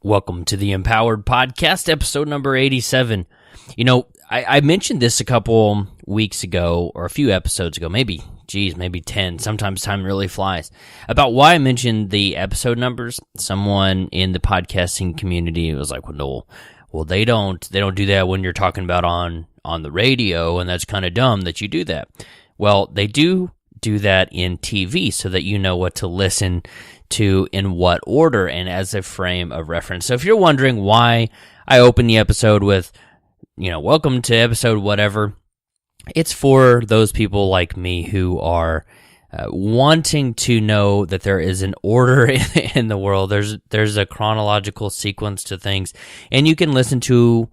Welcome to the Empowered Podcast, episode number 87. You know, I mentioned this a couple weeks ago, or a few episodes ago, maybe 10. Sometimes time really flies. About why I mentioned the episode numbers. Someone in the podcasting community was like, well, they don't do that when you're talking about on the radio, and that's kind of dumb that you do that. Well, they do that in TV so that you know what to listen to in what order and as a frame of reference. So if you're wondering why I open the episode with, welcome to episode whatever, it's for those people like me who are wanting to know that there is an order in the world. There's a chronological sequence to things, and you can listen to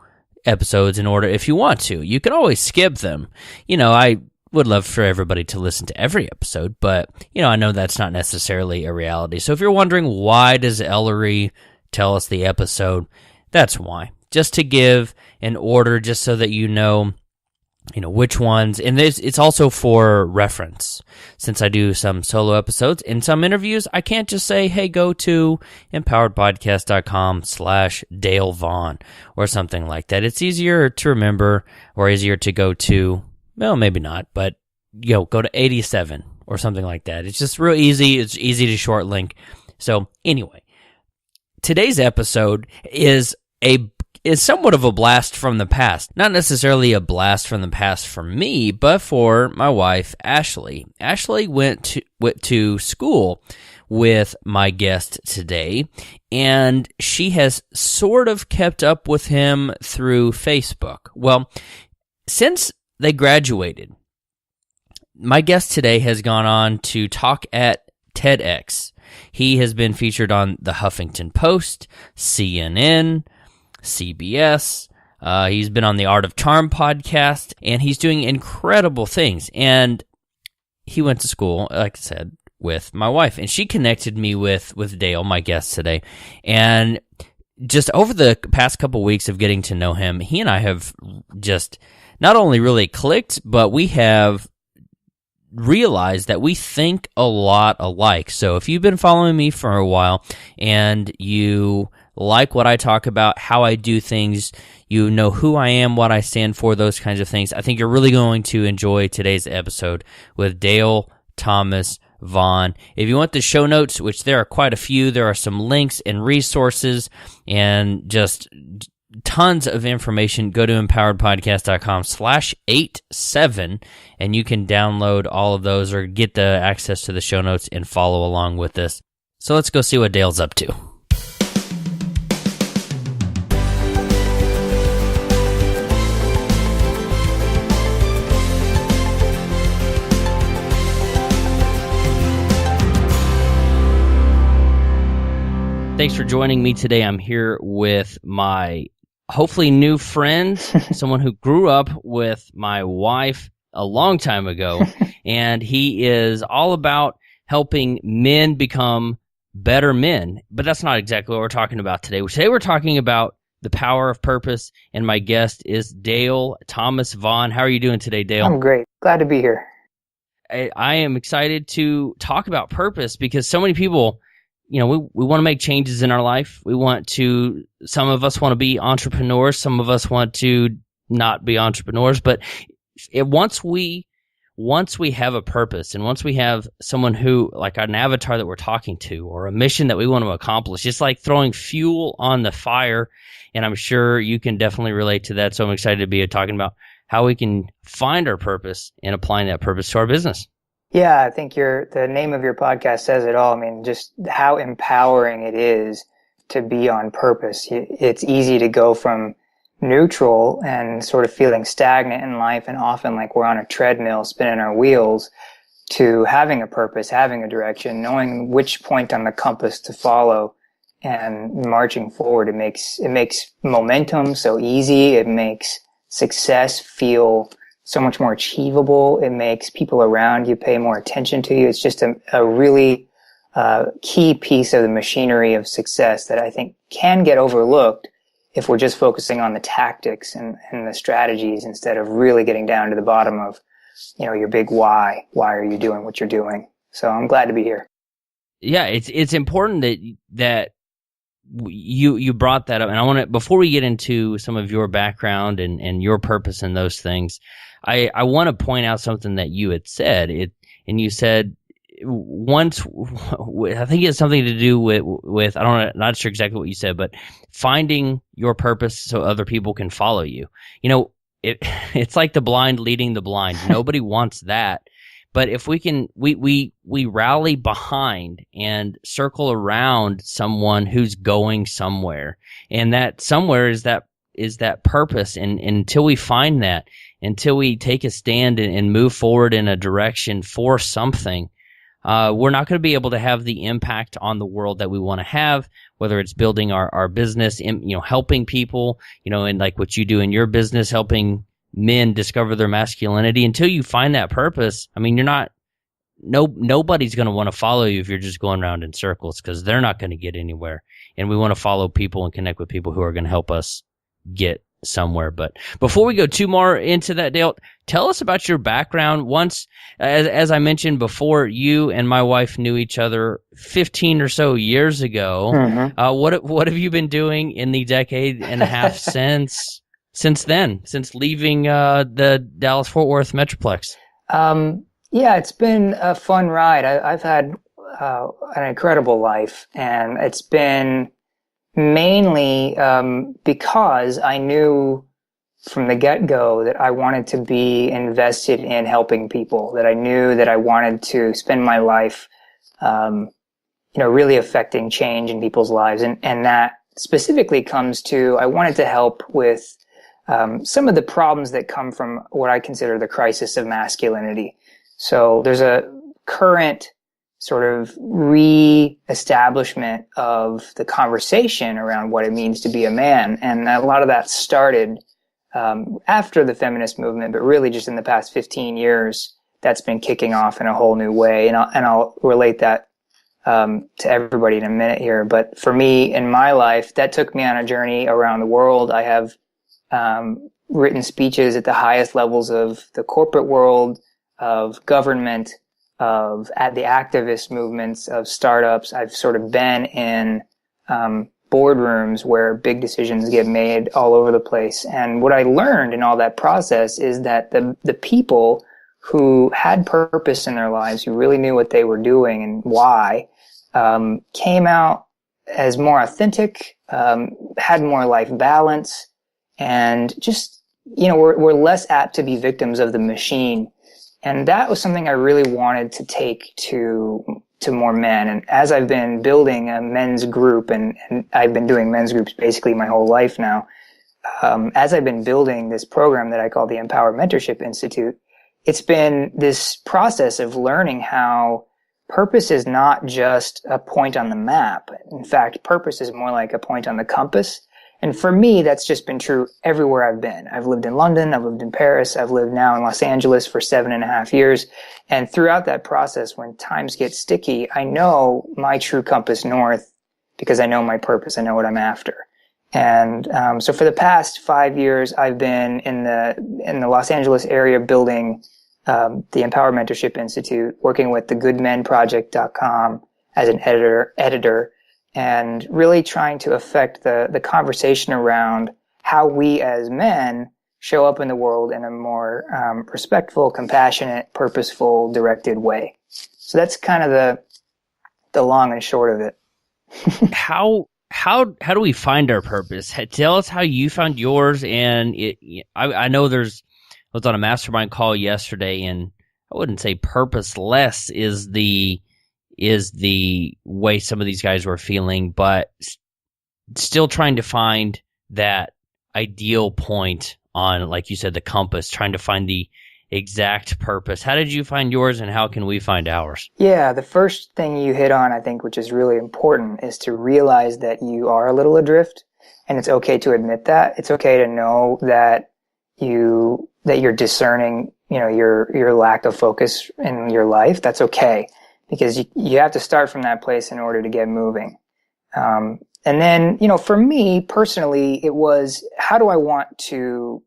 episodes in order if you want to. You can always skip them. I would love for everybody to listen to every episode, but, I know that's not necessarily a reality. So if you're wondering why does Ellery tell us the episode, that's why. Just to give an order, just so that you know which ones. And it's also for reference. Since I do some solo episodes and some interviews, I can't just say, hey, go to empoweredpodcast.com/Dale Vaughn or something like that. It's easier to remember, or easier to go to, well, maybe not, but go to 87 or something like that. It's just real easy. It's easy to short link. So anyway, today's episode is somewhat of a blast from the past. Not necessarily a blast from the past for me, but for my wife, Ashley. Ashley went to school with my guest today, and she has sort of kept up with him through Facebook. Well, since they graduated, my guest today has gone on to talk at TEDx. He has been featured on the Huffington Post, CNN, CBS. He's been on the Art of Charm podcast, and he's doing incredible things. And he went to school, like I said, with my wife, and she connected me with Dale, my guest today. And just over the past couple weeks of getting to know him, he and I have just not only really clicked, but we have realized that we think a lot alike. So if you've been following me for a while and you like what I talk about, how I do things, you know who I am, what I stand for, those kinds of things, I think you're really going to enjoy today's episode with Dale Thomas Vaughn. If you want the show notes, which there are quite a few, there are some links and resources and just tons of information. Go to empoweredpodcast.com/87, and you can download all of those or get the access to the show notes and follow along with this. So let's go see what Dale's up to. Thanks for joining me today. I'm here with my hopefully new friend, someone who grew up with my wife a long time ago, and he is all about helping men become better men. But that's not exactly what we're talking about today. Today we're talking about the power of purpose, and my guest is Dale Thomas Vaughn. How are you doing today, Dale? I'm great. Glad to be here. I am excited to talk about purpose because so many people, we want to make changes in our life. Some of us want to be entrepreneurs. Some of us want to not be entrepreneurs. But once we have a purpose, and once we have someone who, like an avatar that we're talking to, or a mission that we want to accomplish, it's like throwing fuel on the fire. And I'm sure you can definitely relate to that. So I'm excited to be talking about how we can find our purpose and applying that purpose to our business. Yeah, I think the name of your podcast says it all. I mean, just how empowering it is to be on purpose. It's easy to go from neutral and sort of feeling stagnant in life, and often like we're on a treadmill spinning our wheels, to having a purpose, having a direction, knowing which point on the compass to follow and marching forward. It makes momentum so easy. It makes success feel so much more achievable. It makes people around you pay more attention to you. It's just a really key piece of the machinery of success that I think can get overlooked if we're just focusing on the tactics and the strategies instead of really getting down to the bottom of, your big why. Why are you doing what you're doing? So I'm glad to be here. Yeah, it's important that you brought that up, and I want to, before we get into some of your background and your purpose and those things, I want to point out something that you had said. And you said once, I think it's something to do with I don't know, not sure exactly what you said, but finding your purpose so other people can follow you. You know, it's like the blind leading the blind. Nobody wants that. But if we can, we rally behind and circle around someone who's going somewhere, and that somewhere is that purpose. And until we find that, until we take a stand and move forward in a direction for something, we're not going to be able to have the impact on the world that we want to have, whether it's building our business, helping people, and like what you do in your business, helping men discover their masculinity. Until you find that purpose, I mean, nobody's going to want to follow you if you're just going around in circles, because they're not going to get anywhere. And we want to follow people and connect with people who are going to help us get somewhere. But before we go too more into that, Dale, tell us about your background. Once, as I mentioned before, you and my wife knew each other 15 or so years ago. Mm-hmm. What have you been doing in the decade and a half since then, since leaving the Dallas-Fort Worth Metroplex? Yeah, it's been a fun ride. I've had an incredible life, and it's been mainly because I knew from the get-go that I wanted to be invested in helping people, that I knew that I wanted to spend my life, really affecting change in people's lives. And that specifically comes to, I wanted to help with some of the problems that come from what I consider the crisis of masculinity. So there's a current sort of re-establishment of the conversation around what it means to be a man. And a lot of that started after the feminist movement, but really just in the past 15 years, that's been kicking off in a whole new way. And I'll relate that to everybody in a minute here. But for me, in my life, that took me on a journey around the world. I have written speeches at the highest levels of the corporate world, of government, at the activist movements, of startups. I've sort of been in boardrooms where big decisions get made all over the place. And what I learned in all that process is that the people who had purpose in their lives, who really knew what they were doing and why, came out as more authentic, had more life balance, and just, we're less apt to be victims of the machine. And that was something I really wanted to take to more men. And as I've been building a men's group, and I've been doing men's groups basically my whole life now, as I've been building this program that I call the Empower Mentorship Institute, it's been this process of learning how purpose is not just a point on the map. In fact, purpose is more like a point on the compass. And for me, that's just been true everywhere I've been. I've lived in London, I've lived in Paris, I've lived now in Los Angeles for 7.5 years. And throughout that process, when times get sticky, I know my true compass north because I know my purpose, I know what I'm after. And so for the past 5 years, I've been in the Los Angeles area building the Empower Mentorship Institute, working with thegoodmenproject.com as an editor, and really trying to affect the conversation around how we as men show up in the world in a more respectful, compassionate, purposeful, directed way. So that's kind of the long and short of it. How do we find our purpose? Tell us how you found yours. And I know I was on a mastermind call yesterday, and I wouldn't say purposeless is the way some of these guys were feeling, but still trying to find that ideal point on, like you said, the compass, trying to find the exact purpose. How did you find yours, and how can we find ours? Yeah, the first thing you hit on, I think, which is really important, is to realize that you are a little adrift, and it's okay to admit that. It's okay to know that you're discerning, your lack of focus in your life. That's okay, because you have to start from that place in order to get moving. And then, for me personally, it was, how do I want to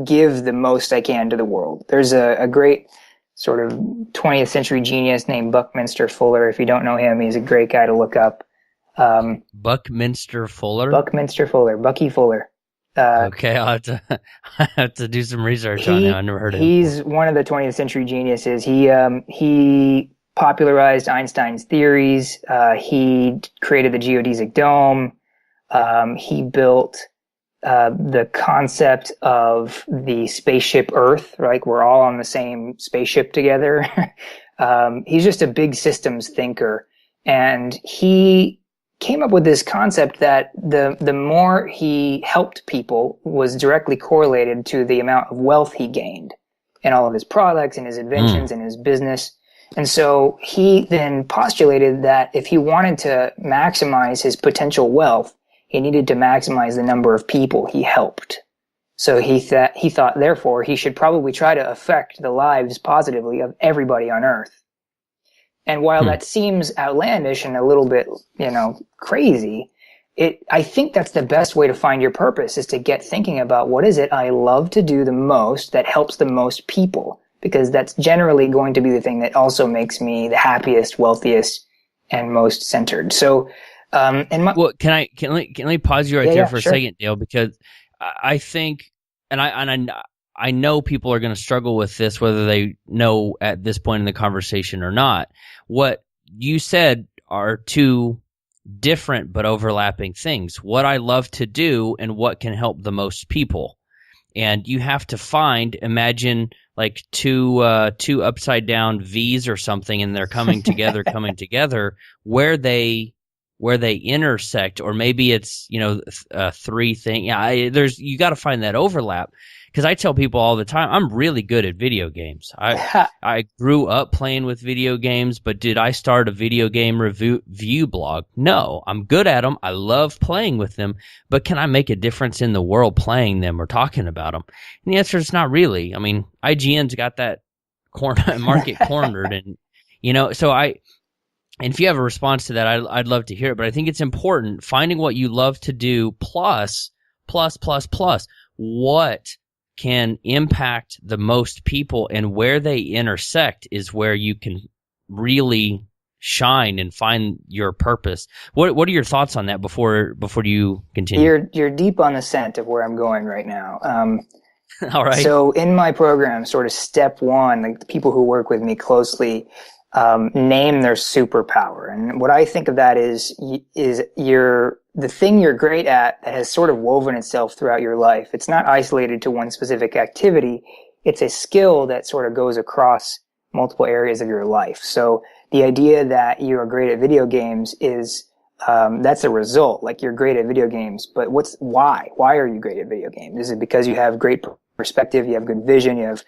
give the most I can to the world? There's a great sort of 20th century genius named Buckminster Fuller. If you don't know him, he's a great guy to look up. Buckminster Fuller? Buckminster Fuller, Bucky Fuller. Okay, I have to do some research on him. I never heard of him He's before. one of the 20th century geniuses. He popularized Einstein's theories. He created the geodesic dome. He built the concept of the spaceship Earth, right? We're all on the same spaceship together. He's just a big systems thinker. And he came up with this concept that the more he helped people was directly correlated to the amount of wealth he gained in all of his products and his inventions and his business. And so he then postulated that if he wanted to maximize his potential wealth, he needed to maximize the number of people he helped. So he thought, therefore, he should probably try to affect the lives positively of everybody on Earth. And while that seems outlandish and a little bit, crazy, I think that's the best way to find your purpose, is to get thinking about what is it I love to do the most that helps the most people, because that's generally going to be the thing that also makes me the happiest, wealthiest, and most centered. So, well, can I pause you right there for a sure. second, Dale? Because I think, and I know people are going to struggle with this, whether they know at this point in the conversation or not. What you said are two different but overlapping things. What I love to do and what can help the most people. And you have to imagine like two upside down V's or something, and they're coming together, where they intersect, or maybe it's, three thing. Yeah, you got to find that overlap. Because I tell people all the time, I'm really good at video games. I grew up playing with video games, but did I start a video game review blog? No, I'm good at them. I love playing with them, but can I make a difference in the world playing them or talking about them? And the answer is not really. I mean, IGN's got that market cornered, and so and if you have a response to that, I'd love to hear it. But I think it's important finding what you love to do plus what can impact the most people, and where they intersect is where you can really shine and find your purpose. What are your thoughts on that before you continue? You're deep on the scent of where I'm going right now. All right. So in my program, sort of step one, like the people who work with me closely name their superpower. And what I think of that is the thing you're great at that has sort of woven itself throughout your life. It's not isolated to one specific activity. It's a skill that sort of goes across multiple areas of your life. So the idea that you are great at video games is, that's a result. Like, you're great at video games, but why? Why are you great at video games? Is it because you have great perspective, you have good vision, you have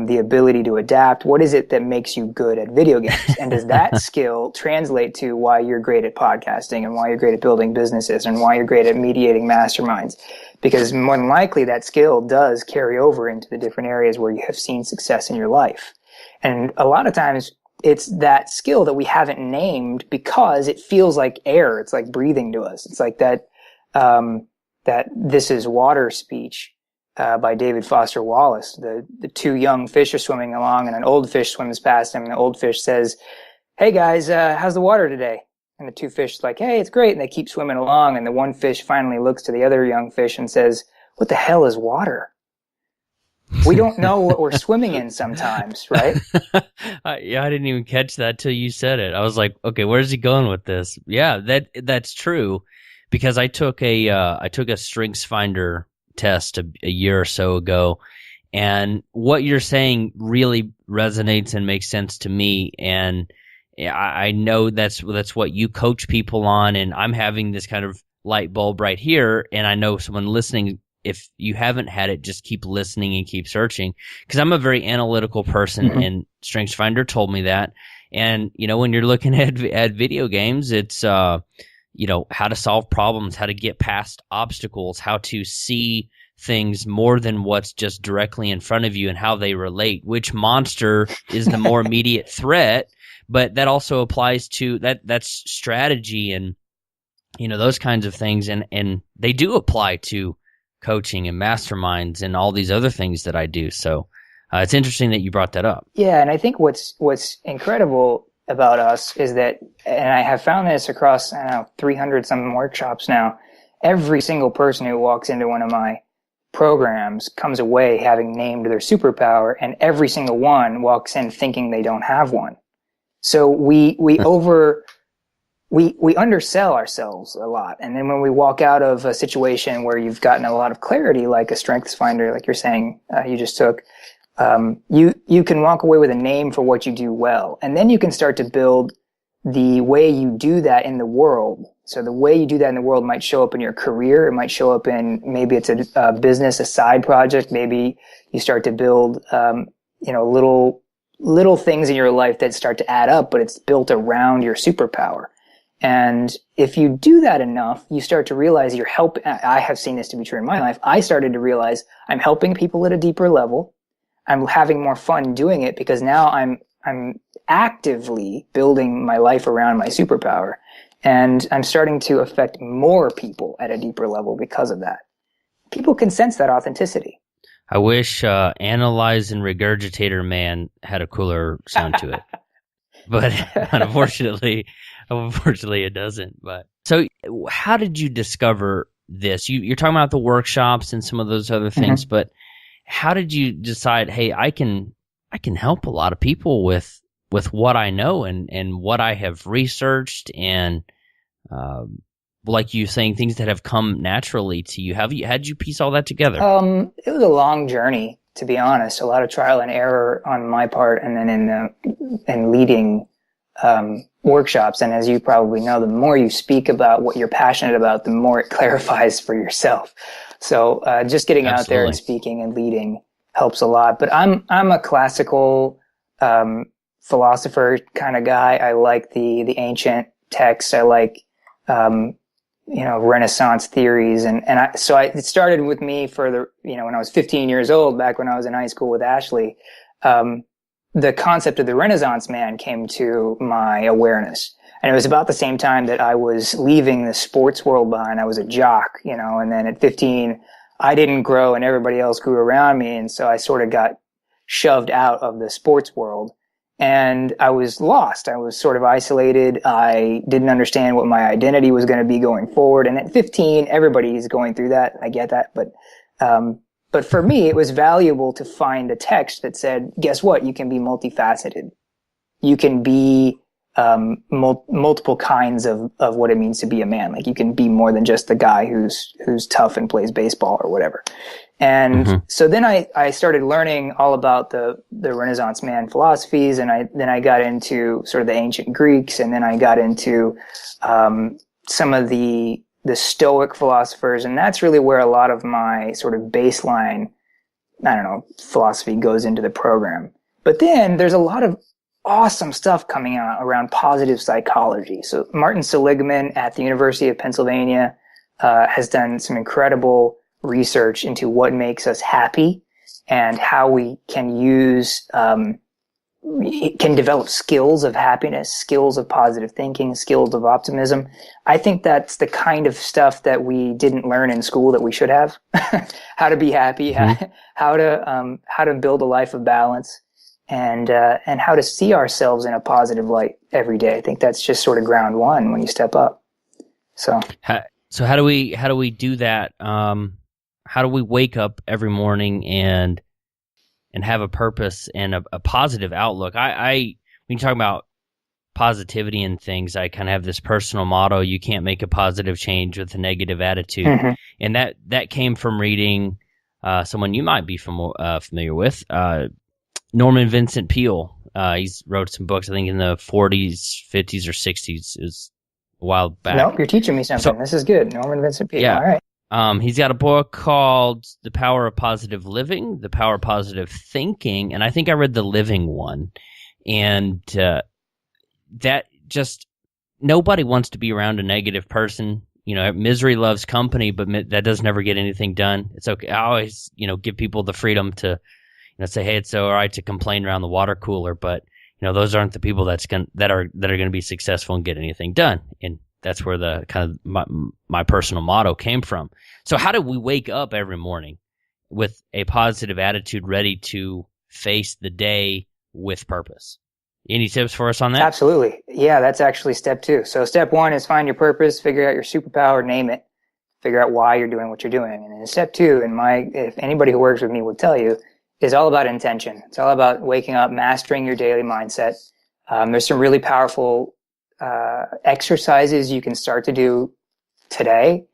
the ability to adapt? What is it that makes you good at video games? And does that skill translate to why you're great at podcasting, and why you're great at building businesses, and why you're great at mediating masterminds? Because more than likely that skill does carry over into the different areas where you have seen success in your life. And a lot of times it's that skill that we haven't named because it feels like air. It's like breathing to us. It's like that "This is water" speech by David Foster Wallace. The two young fish are swimming along, and an old fish swims past him, and the old fish says, "Hey guys, how's the water today?" And the two fish are like, "Hey, it's great." And they keep swimming along, and the one fish finally looks to the other young fish and says, "What the hell is water?" We don't know what we're swimming in sometimes, right? Yeah, I didn't even catch that till you said it. I was like, okay, where's he going with this? Yeah, that's true, because I took a StrengthsFinder test a year or so ago, and what you're saying really resonates and makes sense to me. And I know that's what you coach people on, and I'm having this kind of light bulb right here. And I know someone listening, if you haven't had it, just keep listening and keep searching, because I'm a very analytical person, and StrengthsFinder told me that. And when you're looking at video games, it's how to solve problems, how to get past obstacles, how to see things more than what's just directly in front of you, and how they relate, which monster is the more immediate threat. But that also applies to that's strategy and those kinds of things, and they do apply to coaching and masterminds and all these other things that I do. So it's interesting that you brought that up. Yeah, and I think what's incredible about us is that, and I have found this across, I don't know, 300 some workshops now, every single person who walks into one of my programs comes away having named their superpower, and every single one walks in thinking they don't have one. So we undersell ourselves a lot. And then when we walk out of a situation where you've gotten a lot of clarity, like a strengths finder, like you're saying, you just took, you can walk away with a name for what you do well. And then you can start to build the way you do that in the world. So the way you do that in the world might show up in your career. It might show up in, maybe it's a business, a side project. Maybe you start to build, little things in your life that start to add up, but it's built around your superpower. And if you do that enough, you start to realize you're helping. I have seen this to be true in my life. I started to realize I'm helping people at a deeper level. I'm having more fun doing it because now I'm actively building my life around my superpower. And I'm starting to affect more people at a deeper level because of that. People can sense that authenticity. I wish Analyze and Regurgitator Man had a cooler sound to it. But unfortunately it doesn't. But so how did you discover this? You're talking about the workshops and some of those other things, but how did you decide, hey, I can help a lot of people with what I know and what I have researched and like you saying, things that have come naturally to you. How'd you piece all that together? It was a long journey, to be honest. A lot of trial and error on my part, and then in leading workshops. And as you probably know, the more you speak about what you're passionate about, the more it clarifies for yourself. So just getting out there and speaking and leading helps a lot. But I'm a classical philosopher kind of guy. I like the ancient texts. I like Renaissance theories. It started with me when I was 15 years old, back when I was in high school with Ashley, the concept of the Renaissance man came to my awareness. And it was about the same time that I was leaving the sports world behind. I was a jock, and then at 15, I didn't grow and everybody else grew around me. And so I sort of got shoved out of the sports world. And I was lost. I was sort of isolated. I didn't understand what my identity was going to be going forward. And at 15, everybody's going through that. I get that. But for me, it was valuable to find a text that said, guess what? You can be multifaceted. You can be multiple kinds of what it means to be a man. Like you can be more than just the guy who's tough and plays baseball or whatever. And so then I started learning all about the Renaissance man philosophies, and then I got into sort of the ancient Greeks, and then I got into some of the Stoic philosophers, and that's really where a lot of my sort of baseline, philosophy goes into the program. But then there's a lot of awesome stuff coming out around positive psychology. So Martin Seligman at the University of Pennsylvania has done some incredible research into what makes us happy and how we can can develop skills of happiness, skills of positive thinking, skills of optimism. I think that's the kind of stuff that we didn't learn in school that we should have. How to be happy, how to build a life of balance, and how to see ourselves in a positive light every day. I think that's just sort of ground one when you step up. So how do we do that? How do we wake up every morning and have a purpose and a positive outlook? When you talk about positivity and things, I kind of have this personal motto: you can't make a positive change with a negative attitude. And that came from reading someone you might be familiar with, Norman Vincent Peale. He's wrote some books, I think in the 40s, 50s, or 60s. It was a while back. Nope, you're teaching me something. This is good. Norman Vincent Peale. Yeah. All right. He's got a book called The Power of Positive Living, The Power of Positive Thinking, and I think I read the Living one. And that just, nobody wants to be around a negative person. Misery loves company, but that doesn't ever get anything done. It's okay. I always, give people the freedom to, say, hey, it's all right to complain around the water cooler, but those aren't the people that are going to be successful and get anything done. And that's where the kind of my personal motto came from. So how do we wake up every morning with a positive attitude, ready to face the day with purpose? Any tips for us on that? Absolutely. Yeah, that's actually step 2. So step 1 is find your purpose, figure out your superpower, name it, figure out why you're doing what you're doing. And then step 2, if anybody who works with me will tell you, is all about intention. It's all about waking up, mastering your daily mindset. There's some really powerful exercises you can start to do today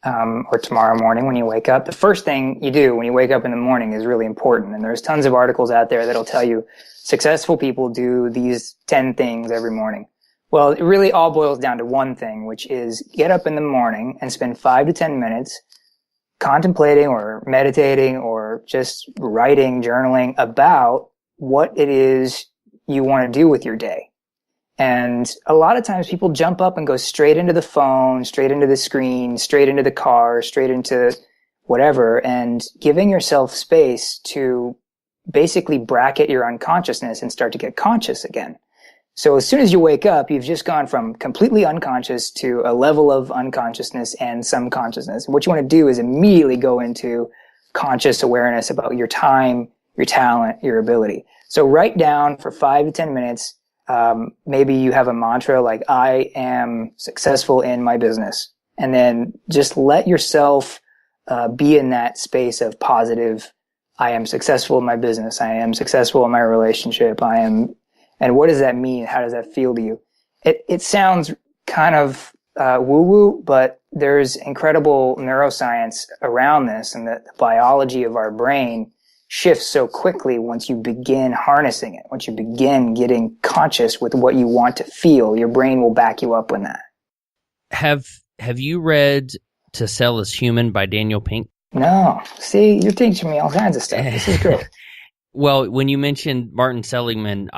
or tomorrow morning when you wake up. The first thing you do when you wake up in the morning is really important. And there's tons of articles out there that'll tell you successful people do these 10 things every morning. Well, it really all boils down to one thing, which is get up in the morning and spend 5 to 10 minutes contemplating or meditating or just writing, journaling about what it is you want to do with your day. And a lot of times people jump up and go straight into the phone, straight into the screen, straight into the car, straight into whatever, and giving yourself space to basically bracket your unconsciousness and start to get conscious again. So as soon as you wake up, you've just gone from completely unconscious to a level of unconsciousness and some consciousness. And what you want to do is immediately go into conscious awareness about your time, your talent, your ability. So write down for 5 to 10 minutes. Maybe you have a mantra like, I am successful in my business. And then just let yourself be in that space of positive, I am successful in my business. I am successful in my relationship. And what does that mean? How does that feel to you? It sounds kind of woo-woo, but there's incredible neuroscience around this, and the biology of our brain shifts so quickly once you begin harnessing it. Once you begin getting conscious with what you want to feel, your brain will back you up on that. Have you read To Sell Is Human by Daniel Pink? No. See, you're teaching me all kinds of stuff. This is great. Well, when you mentioned Martin Seligman,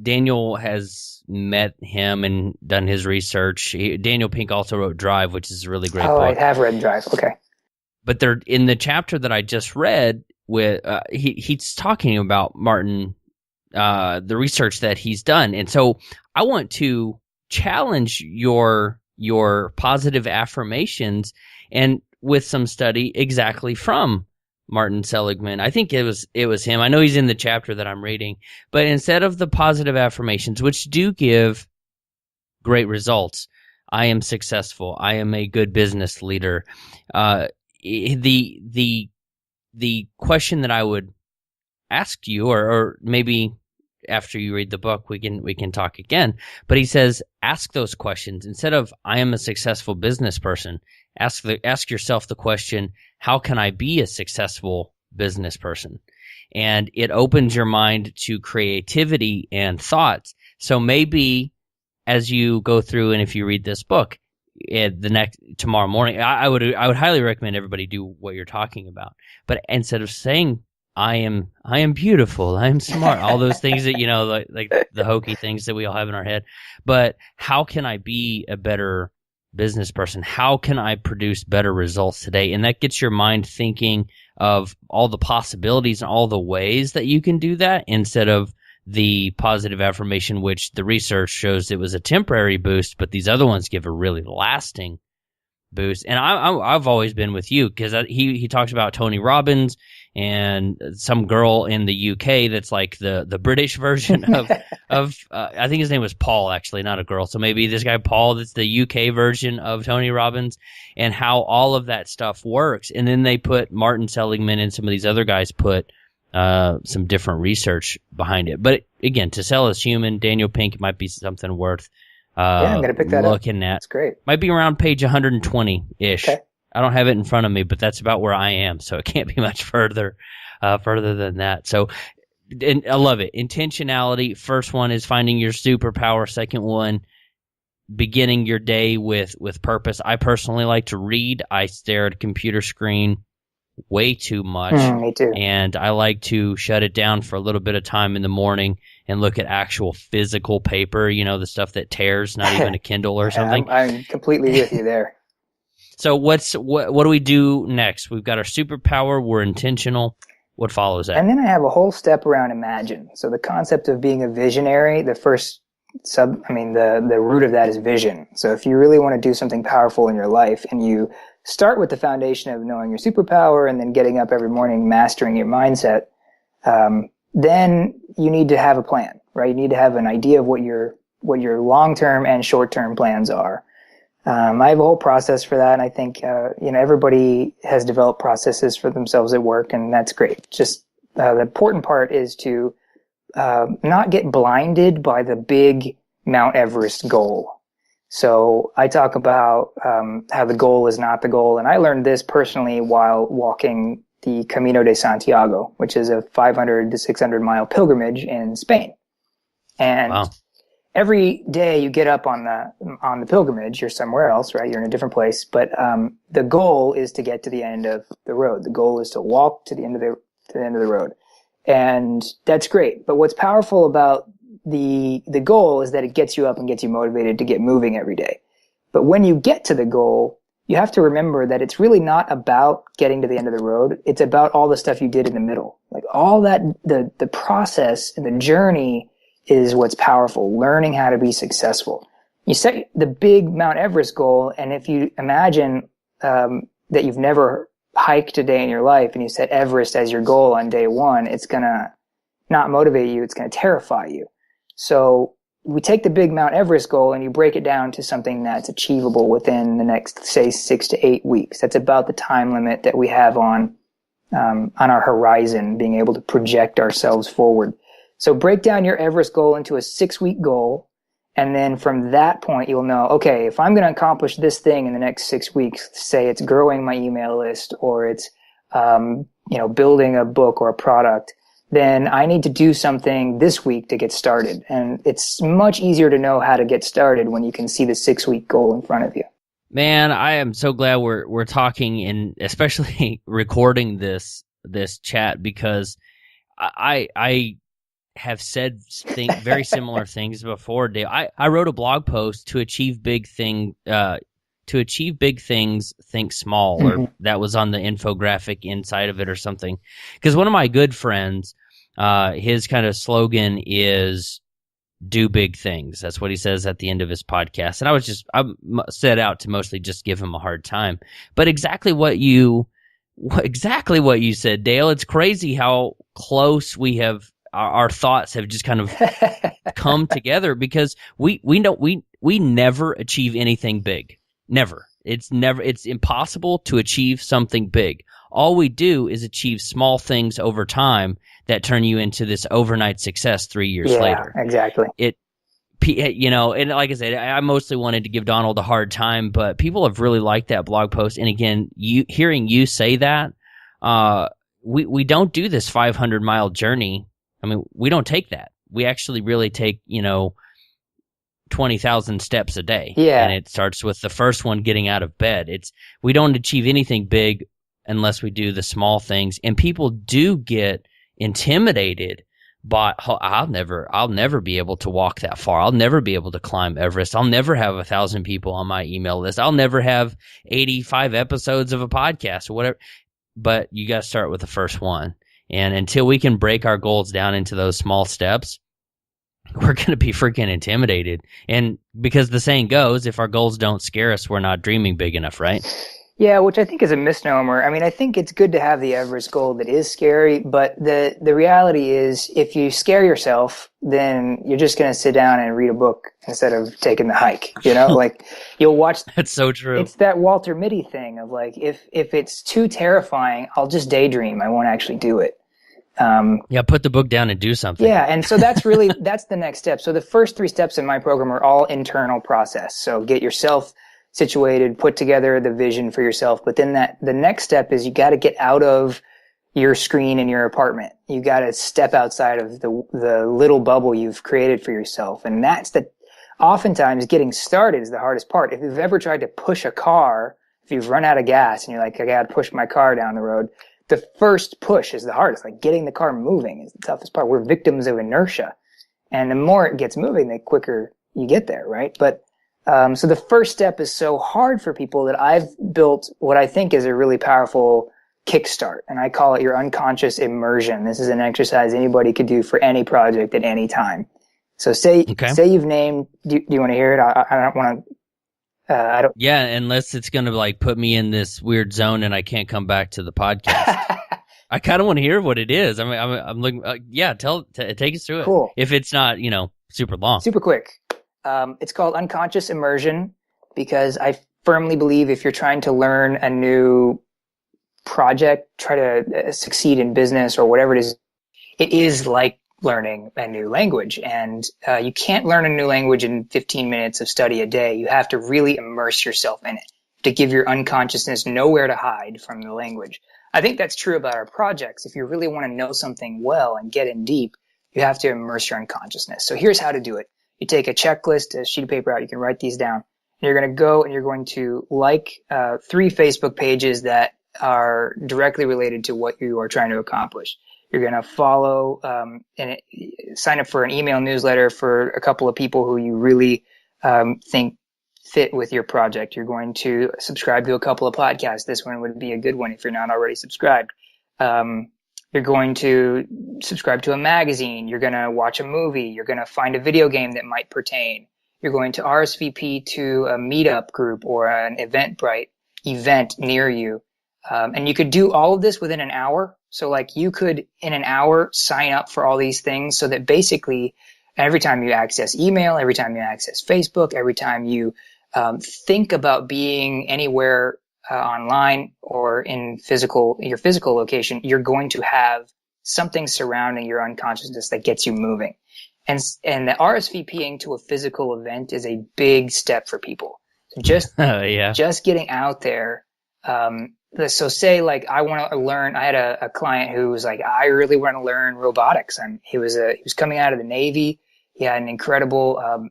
Daniel has met him and done his research. Daniel Pink also wrote Drive, which is a really great book. I have read Drive. Okay. But they're in the chapter that I just read, with he's talking about Martin, the research that he's done, and so I want to challenge your positive affirmations and with some study exactly from Martin Seligman. I think it was him. I know he's in the chapter that I'm reading, but instead of the positive affirmations, which do give great results, I am successful, I am a good business leader. The question that I would ask you, or maybe after you read the book, we can talk again. But he says, ask those questions instead of I am a successful business person. Ask yourself the question, how can I be a successful business person? And it opens your mind to creativity and thoughts. So maybe as you go through, and if you read this book, tomorrow morning, I would highly recommend everybody do what you're talking about. But instead of saying I am beautiful, I am smart, all those things that like the hokey things that we all have in our head, but how can I be a better business person? How can I produce better results today? And that gets your mind thinking of all the possibilities and all the ways that you can do that, instead of the positive affirmation, which the research shows it was a temporary boost, but these other ones give a really lasting boost. And I've always been with you, because he talks about Tony Robbins and some girl in the UK that's like the British version of I think his name was Paul, actually, not a girl. So maybe this guy Paul, that's the UK version of Tony Robbins, and how all of that stuff works. And then they put Martin Seligman and some of these other guys put some different research behind it. But again, To Sell Is Human, Daniel Pink, might be something worth I'm going to pick that looking up. at. That's great. Might be around page 120-ish. Okay. I don't have it in front of me, but that's about where I am, so it can't be much further than that. So, and I love it. Intentionality. First one is finding your superpower. Second one, beginning your day with purpose. I personally like to read. I stare at a computer screen way too much. Me too. And I like to shut it down for a little bit of time in the morning and look at actual physical paper, the stuff that tears, not even a Kindle or something. I'm completely with you there. So what do we do next? We've got our superpower. We're intentional. What follows that? And then I have a whole step around imagine. So the concept of being a visionary, the root of that is vision. So if you really want to do something powerful in your life, and you start with the foundation of knowing your superpower and then getting up every morning, mastering your mindset, then you need to have a plan. right? You need to have an idea of what your long-term and short-term plans are. I have a whole process for that, and I think everybody has developed processes for themselves at work, and that's great. Just the important part is to not get blinded by the big Mount Everest goal. So I talk about how the goal is not the goal, and I learned this personally while walking the Camino de Santiago, which is a 500 to 600 mile pilgrimage in Spain. And wow. Every day you get up on the pilgrimage, you're somewhere else, right? You're in a different place, but the goal is to get to the end of the road. The goal is to walk to the end of the road, and that's great. But what's powerful about the goal is that it gets you up and gets you motivated to get moving every day. But when you get to the goal, you have to remember that it's really not about getting to the end of the road. It's about all the stuff you did in the middle, like all that the process and the journey is what's powerful, learning how to be successful. You set the big Mount Everest goal, and if you imagine that you've never hiked a day in your life and you set Everest as your goal on day one, it's going to not motivate you, it's going to terrify you. So we take the big Mount Everest goal and you break it down to something that's achievable within the next, say, 6 to 8 weeks. That's about the time limit that we have on our horizon, being able to project ourselves forward. So break down your Everest goal into a 6-week goal. And then from that point, you'll know, okay, if I'm going to accomplish this thing in the next 6 weeks, say it's growing my email list or it's, building a book or a product, then I need to do something this week to get started. And it's much easier to know how to get started when you can see the 6-week goal in front of you. Man, I am so glad we're talking and especially recording this chat, because I have said very similar things before, Dave. I wrote a blog post to achieve big things, think small, or that was on the infographic inside of it or something. Because one of my good friends, his kind of slogan is do big things. That's what he says at the end of his podcast. And I set out to mostly just give him a hard time. But exactly what you said, Dale. It's crazy how close we have. Our thoughts have just kind of come together, because we never achieve anything big. Never. It's impossible to achieve something big. All we do is achieve small things over time that turn you into this overnight success 3 years later. Yeah, exactly. And like I said, I mostly wanted to give Donald a hard time, but people have really liked that blog post. And again, hearing you say that, we don't do this 500-mile journey. I mean, we don't take that. We actually really take, 20,000 steps a day. Yeah. And it starts with the first one, getting out of bed. We don't achieve anything big unless we do the small things. And people do get intimidated by, I'll never be able to walk that far. I'll never be able to climb Everest. I'll never have 1,000 people on my email list. I'll never have 85 episodes of a podcast or whatever. But you got to start with the first one. And until we can break our goals down into those small steps, we're going to be freaking intimidated. And because the saying goes, if our goals don't scare us, we're not dreaming big enough, right? Yeah, which I think is a misnomer. I mean, I think it's good to have the Everest goal that is scary, but the reality is, if you scare yourself, then you're just going to sit down and read a book instead of taking the hike. Like you'll watch. That's so true. It's that Walter Mitty thing of like, if it's too terrifying, I'll just daydream. I won't actually do it. Put the book down and do something. Yeah, and so that's the next step. So the first 3 steps in my program are all internal process. So get yourself situated, put together the vision for yourself. But then the next step is you got to get out of your screen in your apartment. You got to step outside of the little bubble you've created for yourself. And oftentimes getting started is the hardest part. If you've ever tried to push a car, if you've run out of gas and you're like, I got to push my car down the road, the first push is the hardest. Like getting the car moving is the toughest part. We're victims of inertia. And the more it gets moving, the quicker you get there, right? But so the first step is so hard for people that I've built what I think is a really powerful kickstart. And I call it your unconscious immersion. This is an exercise anybody could do for any project at any time. So say you've named, do you want to hear it? I don't want to. Yeah, unless it's going to like put me in this weird zone and I can't come back to the podcast. I kind of want to hear what it is. I'm looking. Yeah, take us through it. Cool. If it's not, super long. Super quick. It's called unconscious immersion because I firmly believe if you're trying to learn a new project, try to succeed in business or whatever it is like learning a new language. And you can't learn a new language in 15 minutes of study a day. You have to really immerse yourself in it to give your unconsciousness nowhere to hide from the language. I think that's true about our projects. If you really want to know something well and get in deep, you have to immerse your unconsciousness. So here's how to do it. You take a checklist, a sheet of paper out, you can write these down. And you're going to go and you're going to like 3 Facebook pages that are directly related to what you are trying to accomplish. You're going to follow and sign up for an email newsletter for a couple of people who you really think fit with your project. You're going to subscribe to a couple of podcasts. This one would be a good one if you're not already subscribed. You're going to subscribe to a magazine. You're going to watch a movie. You're going to find a video game that might pertain. You're going to RSVP to a meetup group or an Eventbrite event near you. And you could do all of this within an hour. So like you could in an hour sign up for all these things so that basically every time you access email, every time you access Facebook, every time you think about being anywhere online or in your physical location, you're going to have something surrounding your unconsciousness that gets you moving. And the RSVPing to a physical event is a big step for people. So just getting out there. So say like I want to learn. I had a client who was like, I really want to learn robotics, and he was coming out of the Navy. He had an incredible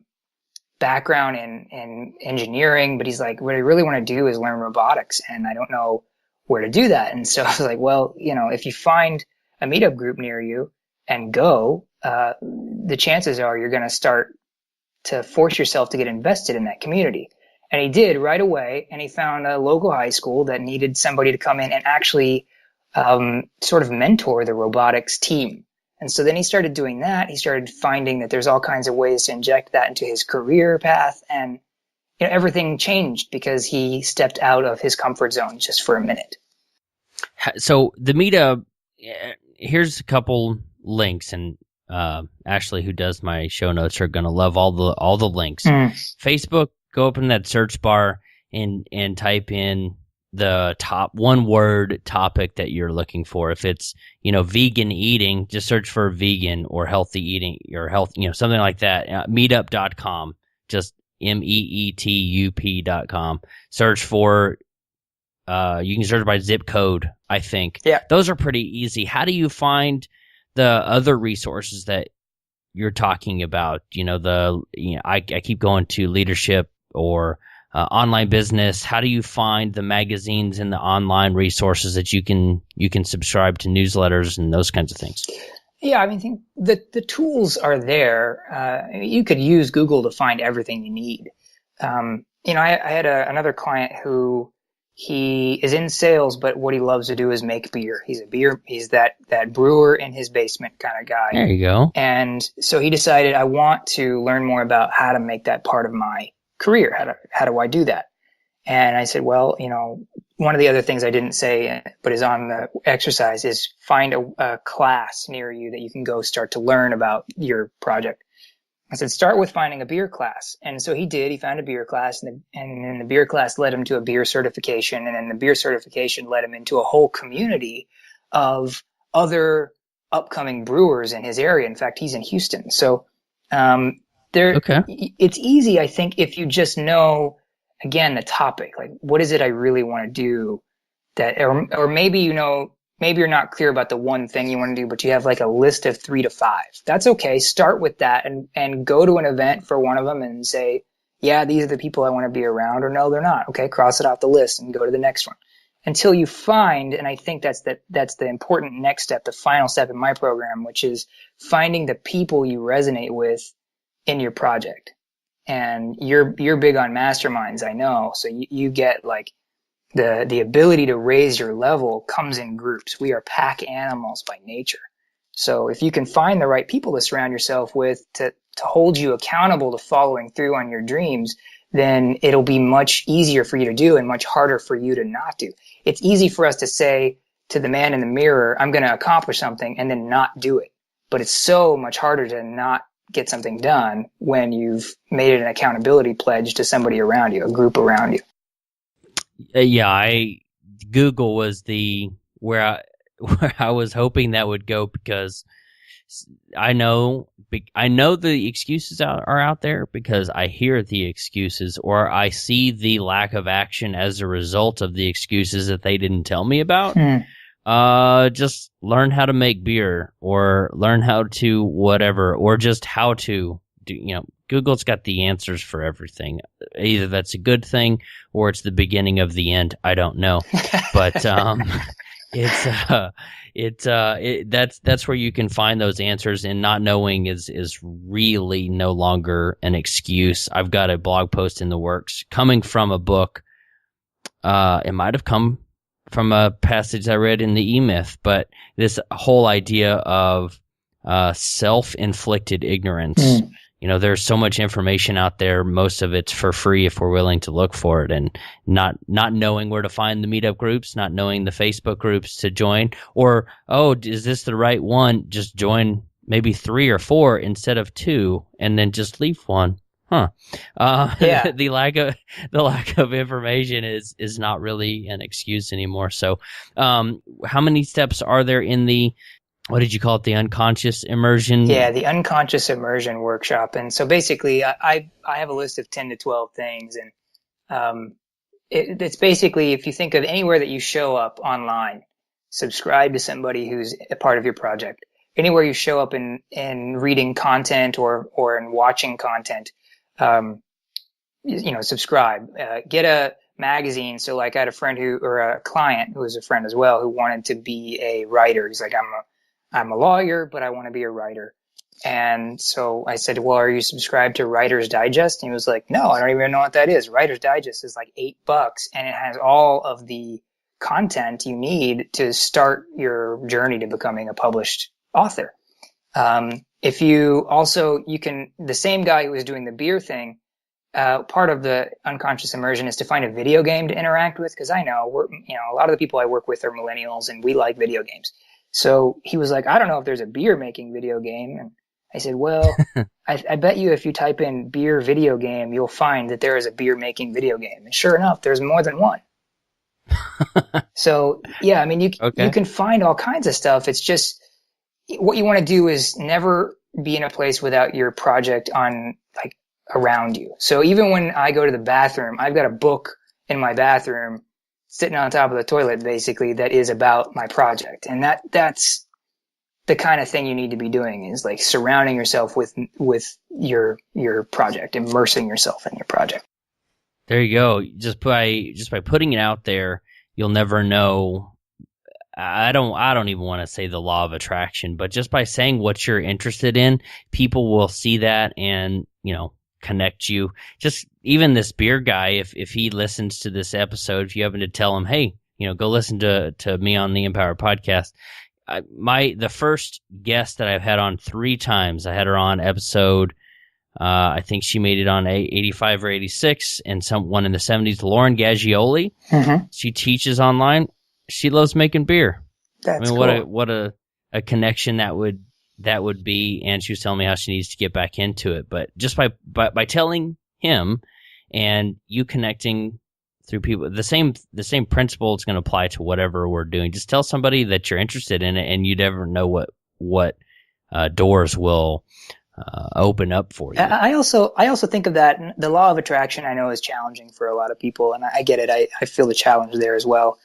background in engineering, but he's like, what I really want to do is learn robotics, and I don't know where to do that. And so I was like, well, if you find a meetup group near you and go, the chances are you're going to start to force yourself to get invested in that community. And he did right away, and he found a local high school that needed somebody to come in and actually sort of mentor the robotics team. And so then he started doing that. He started finding that there's all kinds of ways to inject that into his career path. And everything changed because he stepped out of his comfort zone just for a minute. So the meetup, here's a couple links, and Ashley, who does my show notes, are going to love all the links. Facebook, go open that search bar and type in the top one word topic that you're looking for. If it's, vegan eating, just search for vegan or healthy eating or health, something like that. Meetup.com, just meetup.com. Search for, you can search by zip code, I think. Yeah. Those are pretty easy. How do you find the other resources that you're talking about? I keep going to leadership or online business. How do you find the magazines and the online resources that you can subscribe to newsletters and those kinds of things? Yeah, I think the tools are there. You could use Google to find everything you need. I had another client who he is in sales, but what he loves to do is make beer. He's that brewer in his basement kind of guy. There you go. And so he decided, I want to learn more about how to make that part of my career. How do I do that? And I said, well, one of the other things I didn't say, but is on the exercise, is find a class near you that you can go start to learn about your project. I said, start with finding a beer class. And so he did. He found a beer class, and then the beer class led him to a beer certification. And then the beer certification led him into a whole community of other upcoming brewers in his area. In fact, he's in Houston. So, it's easy, I think, if you just know, again, the topic, like what is it I really want to do, or maybe maybe you're not clear about the one thing you want to do, but you have like a list of 3 to 5. That's okay. Start with that and go to an event for one of them and say, yeah, these are the people I want to be around, or no, they're not. Okay, cross it off the list and go to the next one until you find, and I think that's the important next step, the final step in my program, which is finding the people you resonate with in your project. And you're big on masterminds, I know. So you get like the ability to raise your level comes in groups. We are pack animals by nature. So if you can find the right people to surround yourself with to hold you accountable to following through on your dreams, then it'll be much easier for you to do and much harder for you to not do. It's easy for us to say, to the man in the mirror, I'm going to accomplish something, and then not do it. But it's so much harder to not get something done when you've made it an accountability pledge to somebody around you, a group around you. Google was where I was hoping that would go, because I know the excuses are out there, because I hear the excuses, or I see the lack of action as a result of the excuses that they didn't tell me about. Just learn how to make beer, or learn how to whatever, or just how to do, Google's got the answers for everything. Either that's a good thing or it's the beginning of the end. I don't know. But that's where you can find those answers, and not knowing is really no longer an excuse. I've got a blog post in the works coming from a book. It might have come from a passage I read in the E-Myth, but this whole idea of self-inflicted ignorance. There's so much information out there. Most of it's for free if we're willing to look for it, and not knowing where to find the meetup groups, not knowing the Facebook groups to join, or, is this the right one? Just join maybe 3 or 4 instead of 2, and then just leave one. Yeah. The lack of information is not really an excuse anymore. So, how many steps are there in the, what did you call it? The unconscious immersion? Yeah, the unconscious immersion workshop. And so basically I have a list of 10 to 12 things. And, it's basically, if you think of anywhere that you show up online, subscribe to somebody who's a part of your project. Anywhere you show up in reading content or in watching content, subscribe, get a magazine. So like I had a friend or a client who was a friend as well, who wanted to be a writer. He's like, I'm a lawyer, but I want to be a writer. And so I said, well, are you subscribed to Writer's Digest? And he was like, no, I don't even know what that is. Writer's Digest is like $8, and it has all of the content you need to start your journey to becoming a published author. If you also, the same guy who was doing the beer thing, part of the unconscious immersion is to find a video game to interact with. Cause I know a lot of the people I work with are millennials, and we like video games. So he was like, I don't know if there's a beer making video game. And I said, well, I bet you if you type in beer video game, you'll find that there is a beer making video game. And sure enough, there's more than one. So yeah, I mean, you can find all kinds of stuff. It's just, what you want to do is never be in a place without your project around you. So even when I go to the bathroom, I've got a book in my bathroom sitting on top of the toilet, basically, that is about my project. And that's the kind of thing you need to be doing, is like surrounding yourself with your project, immersing yourself in your project. There you go. Just by putting it out there, you'll never know. I don't even want to say the law of attraction, but just by saying what you're interested in, people will see that and, connect you. Just even this beer guy, if he listens to this episode, if you happen to tell him, hey, go listen to me on the Empower podcast. The first guest that I've had on 3 times, I had her on episode, I think she made it on 85 or 86, and someone in the 70s, Lauren Gaggioli. Mm-hmm. She teaches online. She loves making beer. That's cool. What a connection that would be. And she was telling me how she needs to get back into it. But just by telling him and you connecting through people, the same principle is going to apply to whatever we're doing. Just tell somebody that you're interested in it, and you never know what doors will open up for you. I also think of that. The law of attraction, I know, is challenging for a lot of people, and I get it. I feel the challenge there as well.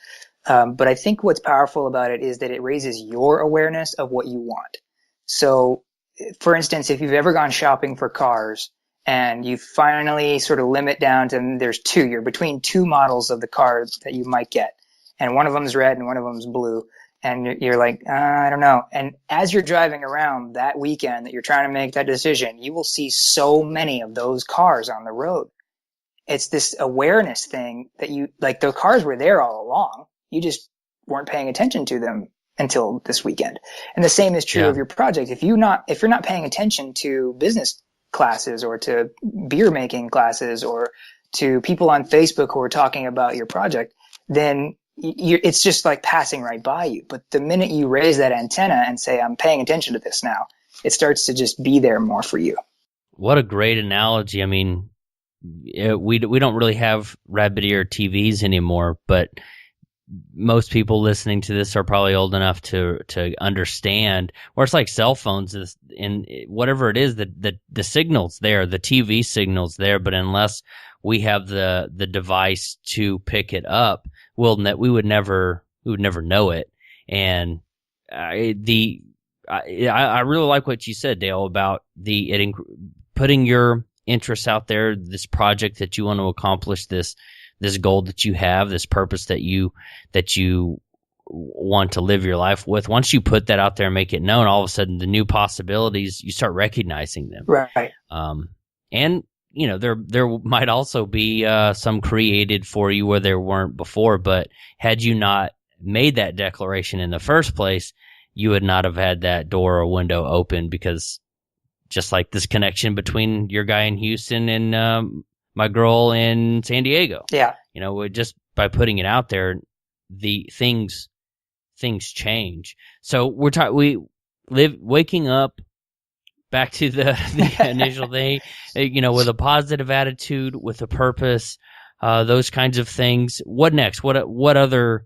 But I think what's powerful about it is that it raises your awareness of what you want. So, for instance, if you've ever gone shopping for cars and you finally sort of limit down to you're between 2 models of the car that you might get, and one of them's red and one of them's blue, and you're like, I don't know. And as you're driving around that weekend that you're trying to make that decision, you will see so many of those cars on the road. It's this awareness thing that the cars were there all along. You just weren't paying attention to them until this weekend. And the same is true of your project. If you're not paying attention to business classes or to beer making classes or to people on Facebook who are talking about your project, then it's just like passing right by you. But the minute you raise that antenna and say, I'm paying attention to this now, it starts to just be there more for you. What a great analogy. I mean, we don't really have rabbit ear TVs anymore, but most people listening to this are probably old enough to understand, or it's like cell phones, and whatever it is, the signal's there, the TV signal's there, but unless we have the device to pick it up, we would never know it. And I really like what you said, Dale, about putting your interests out there, this project that you want to accomplish, this goal that you have, this purpose that you want to live your life with. Once you put that out there and make it known, all of a sudden the new possibilities, you start recognizing them. Right. And you know, there might also be some created for you where there weren't before, but had you not made that declaration in the first place, you would not have had that door or window open, because just like this connection between your guy in Houston and my girl in San Diego. Yeah. You know, just by putting it out there, the things change. So waking up, back to the initial thing, you know, with a positive attitude, with a purpose, those kinds of things. What next? What other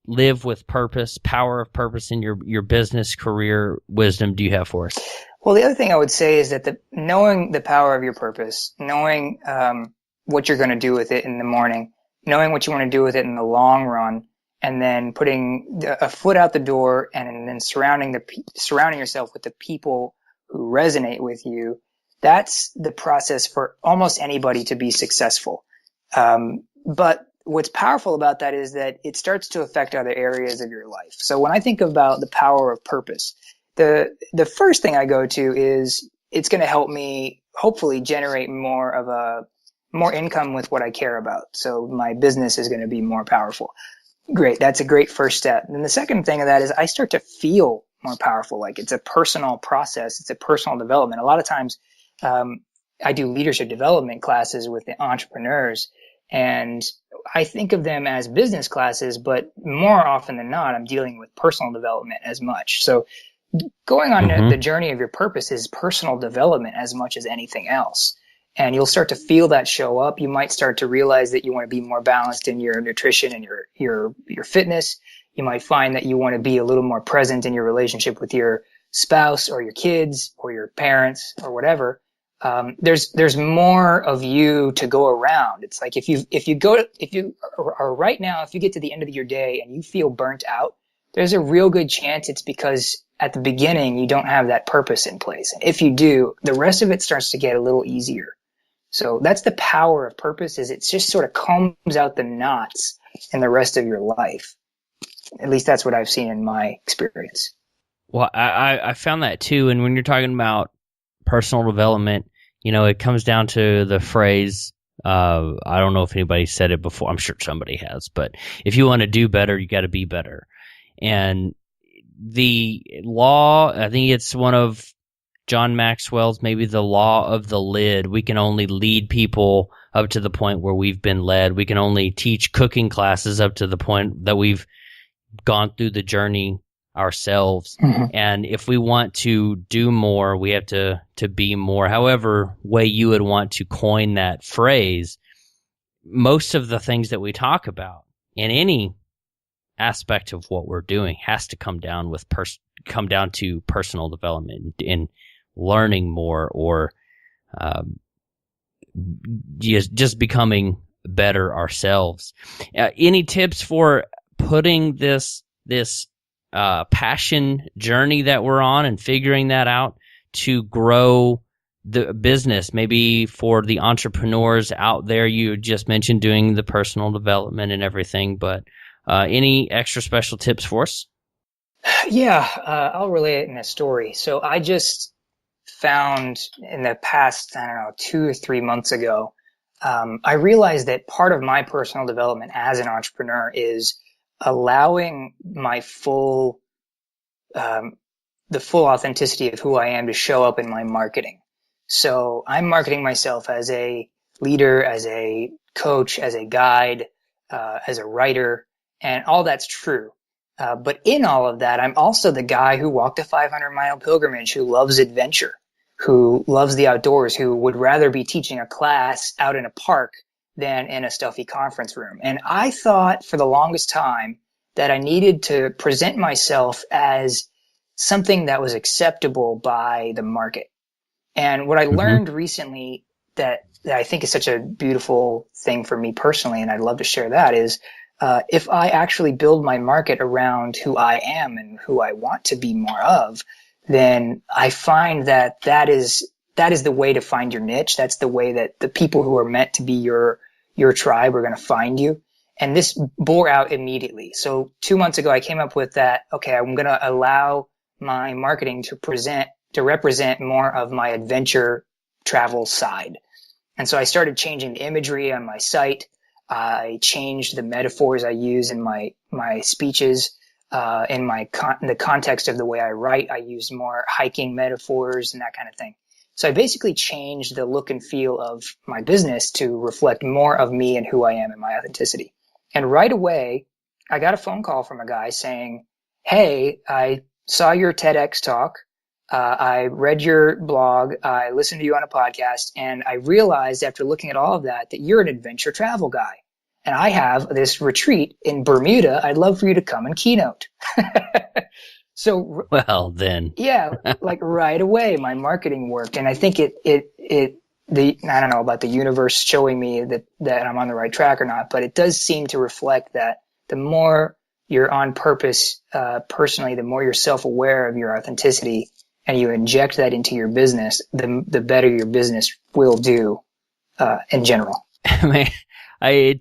live with purpose, power of purpose in your business, career, wisdom do you have for us? Well, the other thing I would say is that knowing the power of your purpose, knowing what you're going to do with it in the morning, knowing what you want to do with it in the long run, and then putting a foot out the door, and then surrounding yourself with the people who resonate with you, that's the process for almost anybody to be successful. But what's powerful about that is that it starts to affect other areas of your life. So when I think about the power of purpose, the first thing I go to is it's going to help me hopefully generate more income with what I care about. So my business is going to be more powerful. Great. That's a great first step. And the second thing of that is I start to feel more powerful. Like it's a personal process. It's a personal development. A lot of times, I do leadership development classes with the entrepreneurs, and I think of them as business classes, but more often than not, I'm dealing with personal development as much. So going on the journey of your purpose is personal development as much as anything else. And you'll start to feel that show up. You might start to realize that you want to be more balanced in your nutrition and your fitness. You might find that you want to be a little more present in your relationship with your spouse or your kids or your parents or whatever. There's more of you to go around. It's like if you right now, if you get to the end of your day and you feel burnt out, there's a real good chance it's because at the beginning you don't have that purpose in place. And if you do, the rest of it starts to get a little easier. So that's the power of purpose, is it just sort of combs out the knots in the rest of your life. At least that's what I've seen in my experience. Well, I found that too. And when you're talking about personal development, you know, it comes down to the phrase, I don't know if anybody said it before. I'm sure somebody has, but if you want to do better, you got to be better. And the law, I think it's one of John Maxwell's, maybe the law of the lid. We can only lead people up to the point where we've been led. We can only teach cooking classes up to the point that we've gone through the journey ourselves. Mm-hmm. And if we want to do more, we have to be more. However way you would want to coin that phrase, most of the things that we talk about in any aspect of what we're doing has to come down to personal development and learning more, or just becoming better ourselves. Any tips for putting this passion journey that we're on and figuring that out to grow the business, maybe for the entrepreneurs out there? You just mentioned doing the personal development and everything, but any extra special tips for us? Yeah, I'll relay it in a story. So I just found in the past, 2 or 3 months ago, I realized that part of my personal development as an entrepreneur is allowing my the full authenticity of who I am to show up in my marketing. So I'm marketing myself as a leader, as a coach, as a guide, as a writer. And all that's true. But in all of that, I'm also the guy who walked a 500-mile pilgrimage, who loves adventure, who loves the outdoors, who would rather be teaching a class out in a park than in a stuffy conference room. And I thought for the longest time that I needed to present myself as something that was acceptable by the market. And what I learned recently that I think is such a beautiful thing for me personally, and I'd love to share that, is if I actually build my market around who I am and who I want to be more of, then I find that is the way to find your niche. That's the way that the people who are meant to be your tribe are going to find you. And this bore out immediately. So 2 months ago, I came up with that, okay, I'm going to allow my marketing to represent more of my adventure travel side. And so I started changing the imagery on my site. I changed the metaphors I use in my speeches. In the context of the way I write, I use more hiking metaphors and that kind of thing. So I basically changed the look and feel of my business to reflect more of me and who I am and my authenticity. And right away, I got a phone call from a guy saying, "Hey, I saw your TEDx talk. I read your blog. I listened to you on a podcast, and I realized after looking at all of that you're an adventure travel guy. And I have this retreat in Bermuda. I'd love for you to come and keynote." So, well, then, yeah, like right away, my marketing worked, and I think I don't know about the universe showing me that I'm on the right track or not, but it does seem to reflect that the more you're on purpose, personally, the more you're self-aware of your authenticity, and you inject that into your business, the better your business will do, in general. I mean,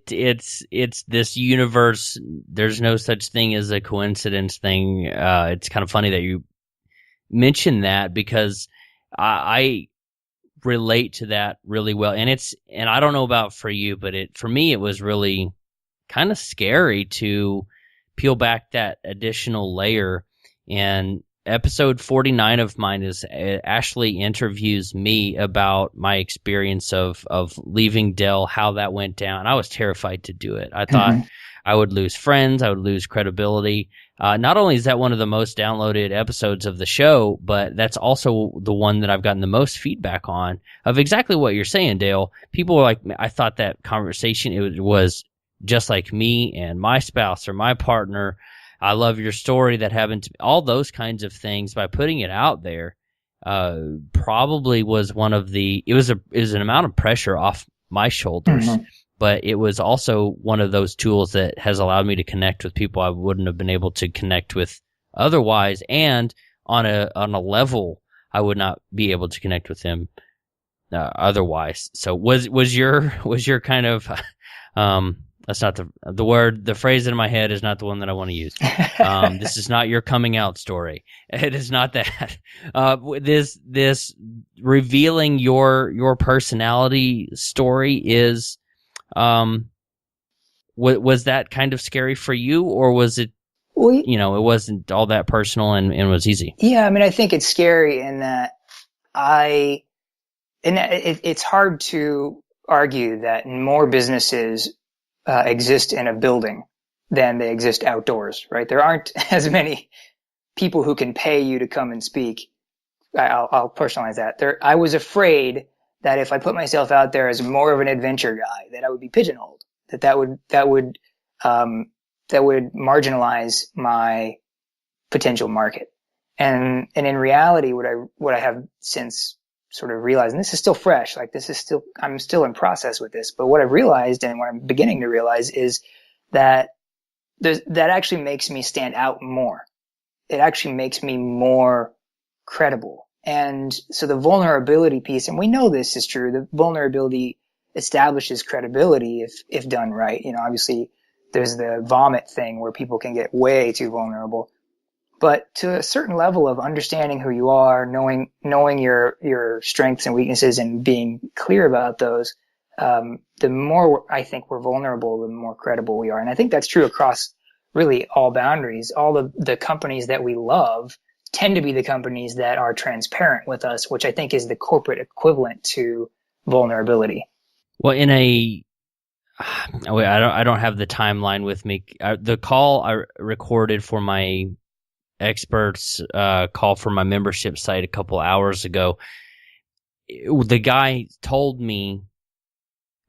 it's this universe. There's no such thing as a coincidence thing. It's kind of funny that you mentioned that, because I relate to that really well. And I don't know about for you, but for me, it was really kind of scary to peel back that additional layer. And episode 49 of mine is Ashley interviews me about my experience of leaving Dell, how that went down. I was terrified to do it. I thought I would lose friends. I would lose credibility. Not only is that one of the most downloaded episodes of the show, but that's also the one that I've gotten the most feedback on of exactly what you're saying, Dale. People were like, I thought that conversation, it was just like me and my spouse or my partner. I love your story that happened to me. All those kinds of things, by putting it out there, probably was one of it was an amount of pressure off my shoulders, but it was also one of those tools that has allowed me to connect with people I wouldn't have been able to connect with otherwise, and on a level I would not be able to connect with them otherwise. So was your kind of that's not the word. The phrase in my head is not the one that I want to use. This is not your coming out story. It is not that. This revealing your personality story is, was that kind of scary for you, or was it? Well, it wasn't all that personal and was easy. Yeah, I mean, I think it's scary in that it's hard to argue that more businesses exist in a building than they exist outdoors, right? There aren't as many people who can pay you to come and speak. I'll personalize that. I was afraid that if I put myself out there as more of an adventure guy, that I would be pigeonholed. That would marginalize my potential market. And in reality, what I have since sort of realized, and this is still fresh, like I'm still in process with this, but what I've realized and what I'm beginning to realize is that that actually makes me stand out more. It actually makes me more credible. And so the vulnerability piece, and we know this is true, the vulnerability establishes credibility if done right. Obviously there's the vomit thing where people can get way too vulnerable. But to a certain level of understanding who you are, knowing your strengths and weaknesses and being clear about those, the more I think we're vulnerable, the more credible we are. And I think that's true across really all boundaries. All of the companies that we love tend to be the companies that are transparent with us, which I think is the corporate equivalent to vulnerability. Well, I don't have the timeline with me. The call I recorded for my experts call for my membership site a couple hours ago. The guy told me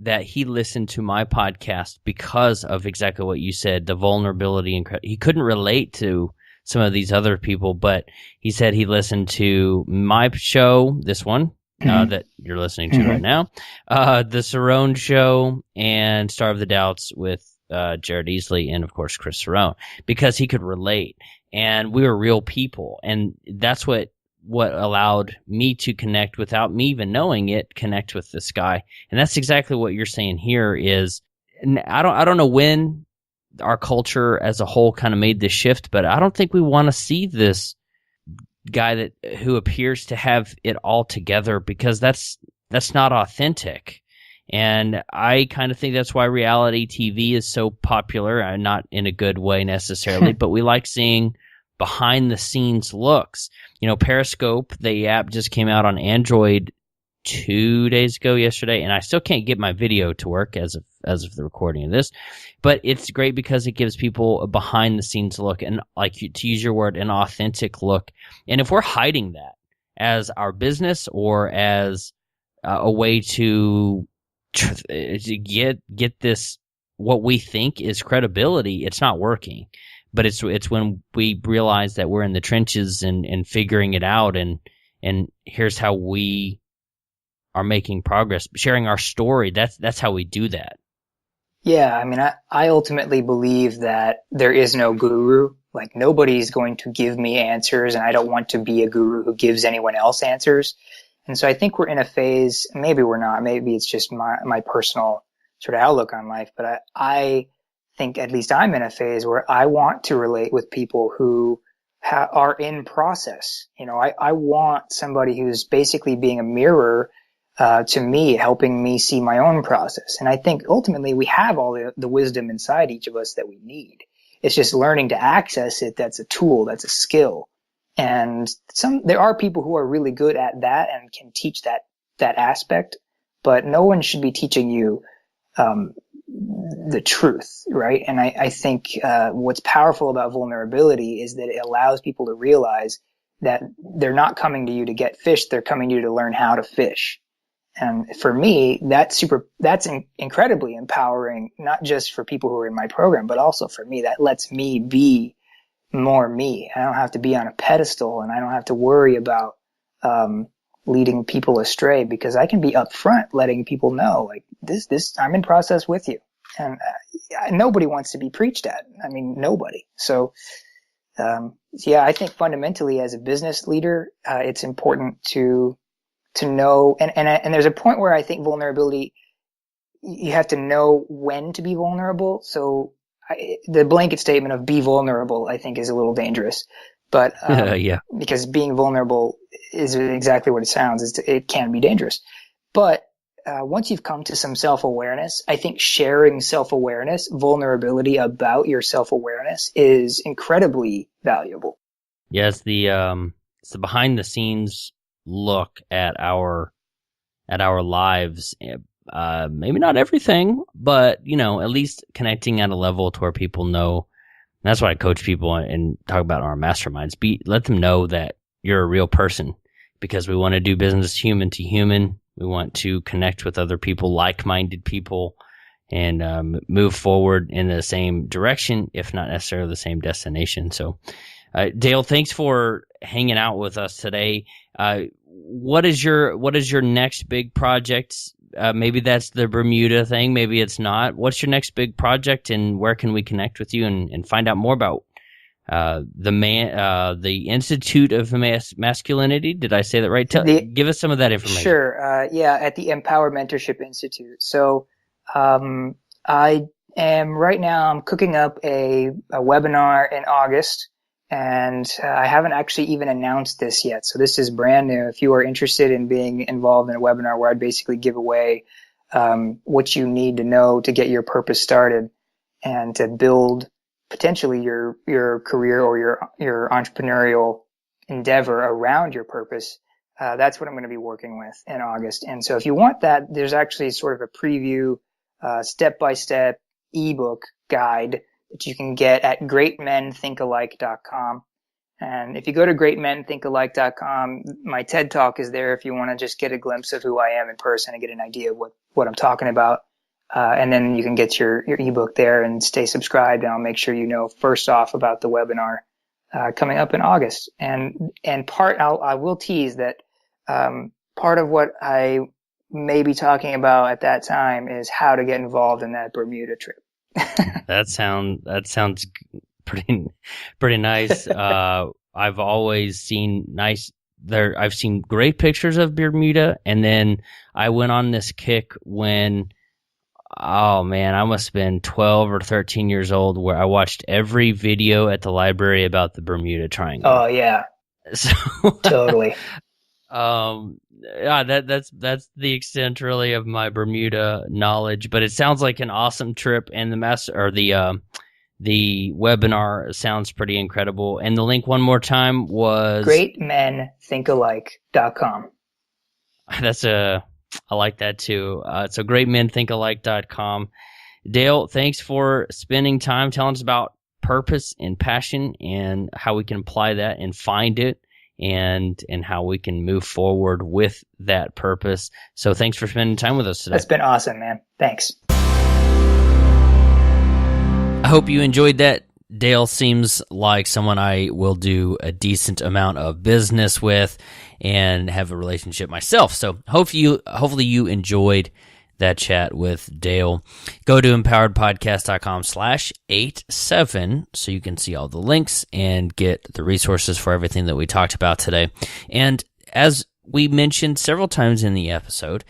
that he listened to my podcast because of exactly what you said, the vulnerability, and he couldn't relate to some of these other people, but he said he listened to my show, this one that you're listening to right now, the Cerrone show, and Star of the Doubts with Jared Easley, and of course Chris Cerrone, because he could relate, and we were real people, and that's what allowed me to connect without me even knowing it, connect with this guy. And that's exactly what you're saying here is, and I don't know when our culture as a whole kind of made this shift, but I don't think we want to see this guy who appears to have it all together, because that's not authentic. And I kind of think that's why reality TV is so popular, not in a good way necessarily, but we like seeing behind the scenes looks. Periscope, the app, just came out on Android 2 days ago yesterday, and I still can't get my video to work as of the recording of this, but it's great because it gives people a behind the scenes look, and to use your word, an authentic look. And if we're hiding that as our business or as a way to get this, what we think is credibility, it's not working. But it's when we realize that we're in the trenches and figuring it out, and here's how we are making progress, sharing our story. That's how we do that. Yeah, I mean, I ultimately believe that there is no guru. Like, nobody's going to give me answers, and I don't want to be a guru who gives anyone else answers. And so I think we're in a phase, maybe we're not, maybe it's just my personal sort of outlook on life, but I think at least I'm in a phase where I want to relate with people who are in process. I want somebody who's basically being a mirror to me, helping me see my own process. And I think ultimately we have all the wisdom inside each of us that we need. It's just learning to access it. That's a tool. That's a skill. And there are people who are really good at that and can teach that aspect, but no one should be teaching you the truth, right? And I think what's powerful about vulnerability is that it allows people to realize that they're not coming to you to get fish, they're coming to you to learn how to fish. And for me, that's incredibly empowering, not just for people who are in my program, but also for me. That lets me be more me. I don't have to be on a pedestal, and I don't have to worry about leading people astray, because I can be upfront, letting people know, like, this, I'm in process with you. And nobody wants to be preached at. I mean, nobody. So, yeah, I think fundamentally as a business leader, it's important to know, and there's a point where I think vulnerability, you have to know when to be vulnerable. So the blanket statement of be vulnerable, I think, is a little dangerous. But yeah, because being vulnerable is exactly what it sounds. It can be dangerous. But once you've come to some self-awareness, I think sharing self-awareness, vulnerability about your self-awareness is incredibly valuable. Yeah, it's the behind the scenes look at our lives. Maybe not everything, but at least connecting at a level to where people know. And that's why I coach people and talk about our masterminds. Let them know that you're a real person, because we want to do business human to human. We want to connect with other people, like-minded people, and move forward in the same direction, if not necessarily the same destination. So, Dale, thanks for hanging out with us today. What is your next big project? Maybe that's the Bermuda thing. Maybe it's not. What's your next big project, and where can we connect with you and find out more about the Institute of Masculinity? Did I say that right? Give us some of that information. Sure. Yeah, at the Empower Mentorship Institute. So I am right now, I'm cooking up a webinar in August, and I haven't actually even announced this yet. So this is brand new. If you are interested in being involved in a webinar where I'd basically give away what you need to know to get your purpose started and to build potentially your career or your entrepreneurial endeavor around your purpose, that's what I'm going to be working with in August. And so if you want that, there's actually sort of a preview step-by-step ebook guide that you can get at greatmenthinkalike.com. And if you go to greatmenthinkalike.com, my TED Talk is there if you want to just get a glimpse of who I am in person and get an idea of what I'm talking about. And then you can get your ebook there and stay subscribed, and I'll make sure you know first off about the webinar coming up in August. And I will tease that part of what I may be talking about at that time is how to get involved in that Bermuda trip. That sounds pretty nice. I've always seen I've seen great pictures of Bermuda, and then I went on this kick when, oh man, I must have been 12 or 13 years old, where I watched every video at the library about the Bermuda Triangle. Oh yeah. So totally. Yeah, that's the extent really of my Bermuda knowledge, but it sounds like an awesome trip, and the webinar sounds pretty incredible. And the link one more time was greatmenthinkalike.com. I like that too. So greatmenthinkalike.com. Dale, thanks for spending time telling us about purpose and passion and how we can apply that and find it, and how we can move forward with that purpose. So thanks for spending time with us today. That's been awesome, man. Thanks. I hope you enjoyed that. Dale seems like someone I will do a decent amount of business with and have a relationship myself. So hopefully you enjoyed that chat with Dale. Go to empoweredpodcast.com/87 so you can see all the links and get the resources for everything that we talked about today. And as we mentioned several times in the episode,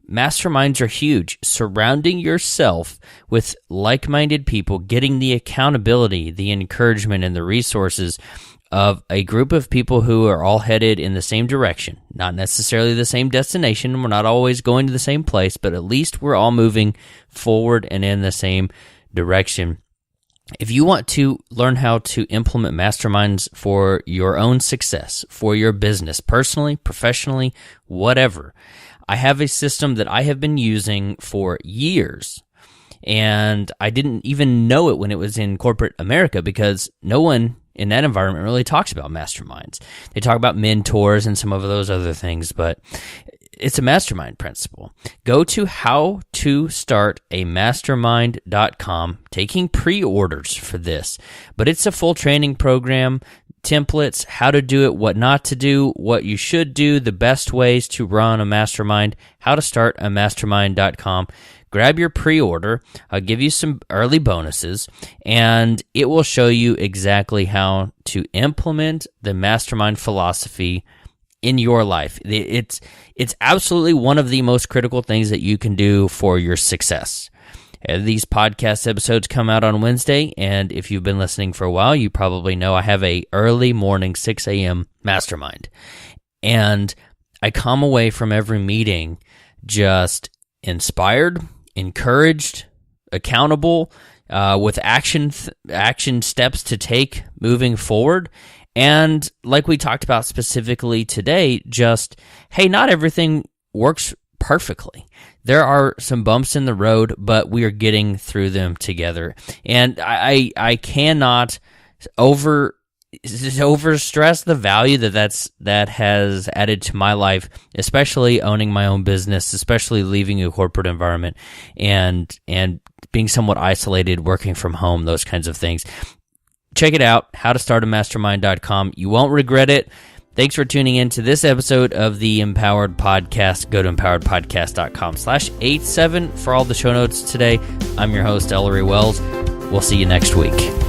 masterminds are huge. Surrounding yourself with like-minded people, getting the accountability, the encouragement, and the resources of a group of people who are all headed in the same direction, not necessarily the same destination. We're not always going to the same place, but at least we're all moving forward and in the same direction. If you want to learn how to implement masterminds for your own success, for your business, personally, professionally, whatever, I have a system that I have been using for years, and I didn't even know it when it was in corporate America because no one in that environment really talks about masterminds. They talk about mentors and some of those other things, but it's a mastermind principle. Go to howtostartamastermind.com, taking pre-orders for this, but it's a full training program, templates, how to do it, what not to do, what you should do, the best ways to run a mastermind, howtostartamastermind.com. Grab your pre-order. I'll give you some early bonuses, and it will show you exactly how to implement the mastermind philosophy in your life. It's absolutely one of the most critical things that you can do for your success. These podcast episodes come out on Wednesday, and if you've been listening for a while, you probably know I have a early morning 6 a.m. mastermind. And I come away from every meeting just inspired, encouraged, accountable, with action steps to take moving forward. And like we talked about specifically today, just, hey, not everything works perfectly. There are some bumps in the road, but we are getting through them together. And I cannot overstress the value that has added to my life, especially owning my own business, especially leaving a corporate environment and being somewhat isolated, working from home, those kinds of things. Check it out, howtostartamastermind.com. You won't regret it. Thanks for tuning in to this episode of the Empowered Podcast. Go to empoweredpodcast.com/87 for all the show notes today. I'm your host, Ellery Wells. We'll see you next week.